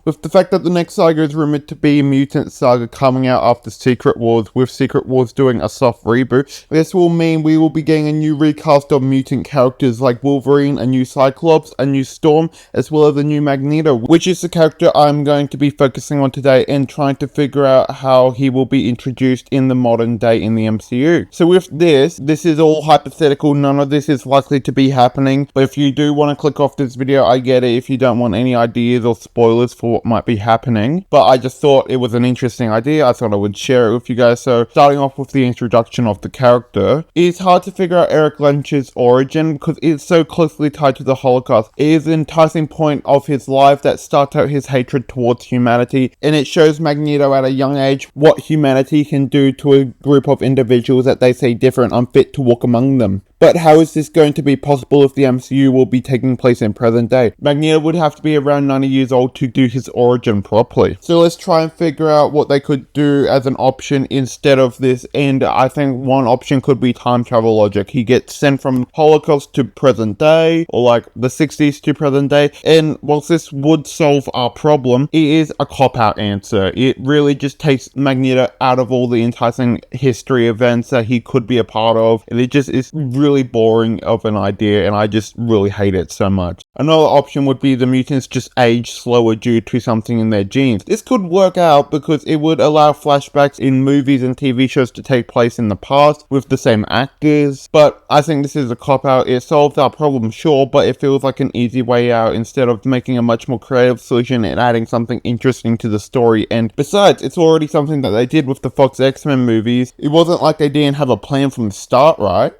With the fact that the next saga is rumored to be a mutant saga coming out after Secret Wars, with Secret Wars doing a soft reboot, this will mean we will be getting a new recast of mutant characters like Wolverine, a new Cyclops, a new Storm, as well as a new Magneto, which is the character I'm going to be focusing on today and trying to figure out how he will be introduced in the modern day in the MCU. So with this is all hypothetical, none of this is likely to be happening, but if you do want to click off this video, I get it if you don't want any ideas or spoilers for what might be happening, but I just thought it was an interesting idea. I thought I would share it with you guys. So starting off with the introduction of the character, it's hard to figure out Eric Lynch's origin because it's so closely tied to the Holocaust. It is an enticing point of his life that starts out his hatred towards humanity, and it shows Magneto at a young age what humanity can do to a group of individuals that they say different, unfit to walk among them. But how is this going to be possible if the MCU will be taking place in present day? Magneto would have to be around 90 years old to do his origin properly. So let's try and figure out what they could do as an option instead of this, and I think one option could be time travel logic. He gets sent from Holocaust to present day, or like the 60s to present day, and whilst this would solve our problem, it is a cop-out answer. It really just takes Magneto out of all the enticing history events that he could be a part of, and it just is really boring of an idea, and I just really hate it so much. Another option would be the mutants just age slower due to something in their genes. This could work out because it would allow flashbacks in movies and TV shows to take place in the past with the same actors, but I think this is a cop-out. It solves our problem, sure, but it feels like an easy way out instead of making a much more creative solution and adding something interesting to the story. And besides, it's already something that they did with the Fox X-Men movies. It wasn't like they didn't have a plan from the start, right?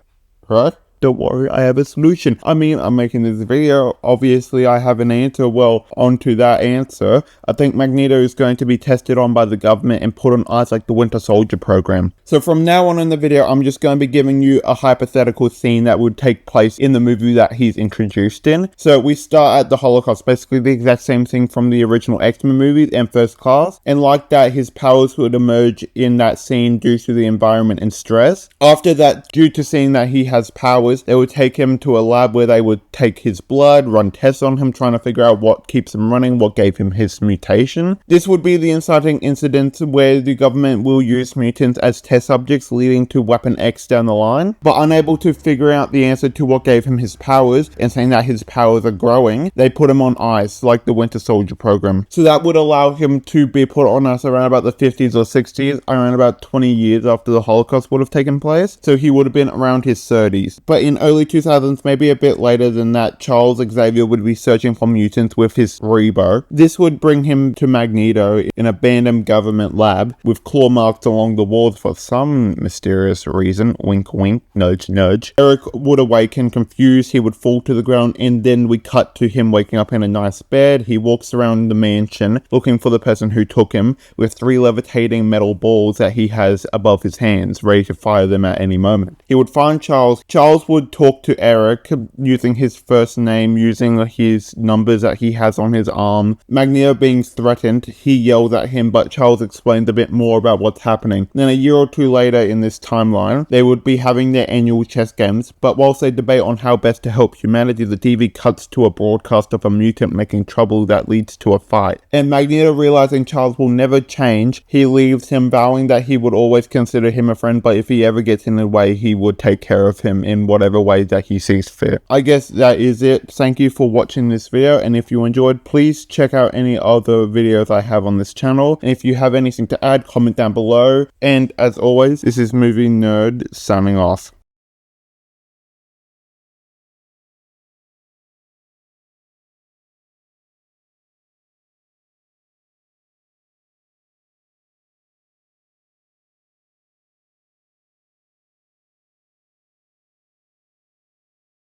Don't worry, I have a solution. I mean, I'm making this video. Obviously, I have an answer. Well, onto that answer, I think Magneto is going to be tested on by the government and put on ice like the Winter Soldier program. So from now on in the video, I'm just going to be giving you a hypothetical scene that would take place in the movie that he's introduced in. So we start at the Holocaust, basically the exact same thing from the original X-Men movies and First Class. And like that, his powers would emerge in that scene due to the environment and stress. After that, due to seeing that he has powers, they would take him to a lab where they would take his blood, run tests on him, trying to figure out what keeps him running, what gave him his mutation. This would be the inciting incident where the government will use mutants as test subjects, leading to Weapon X down the line. But unable to figure out the answer to what gave him his powers, and saying that his powers are growing, they put him on ice, like the Winter Soldier program. So that would allow him to be put on ice around about the 50s or 60s, around about 20 years after the Holocaust would have taken place. So he would have been around his 30s. But in early 2000s, maybe a bit later than that, Charles Xavier would be searching for mutants with his Rebo. This would bring him to Magneto in an abandoned government lab with claw marks along the walls for some mysterious reason. Wink wink, nudge nudge. Eric would awaken confused, he would fall to the ground, and then we cut to him waking up in a nice bed. He walks around the mansion looking for the person who took him, with 3 levitating metal balls that he has above his hands, ready to fire them at any moment. He would find Charles. Charles would talk to Eric using his first name, using his numbers that he has on his arm. Magneto being threatened, he yells at him, but Charles explains a bit more about what's happening. Then a year or two later in this timeline, they would be having their annual chess games, but whilst they debate on how best to help humanity, the TV cuts to a broadcast of a mutant making trouble that leads to a fight. And Magneto, realizing Charles will never change, he leaves him, vowing that he would always consider him a friend, but if he ever gets in the way, he would take care of him in whatever way that he sees fit. I guess that is it. Thank you for watching this video, and if you enjoyed, please check out any other videos I have on this channel, and if you have anything to add, comment down below. And as always, this is Movie Nerd signing off.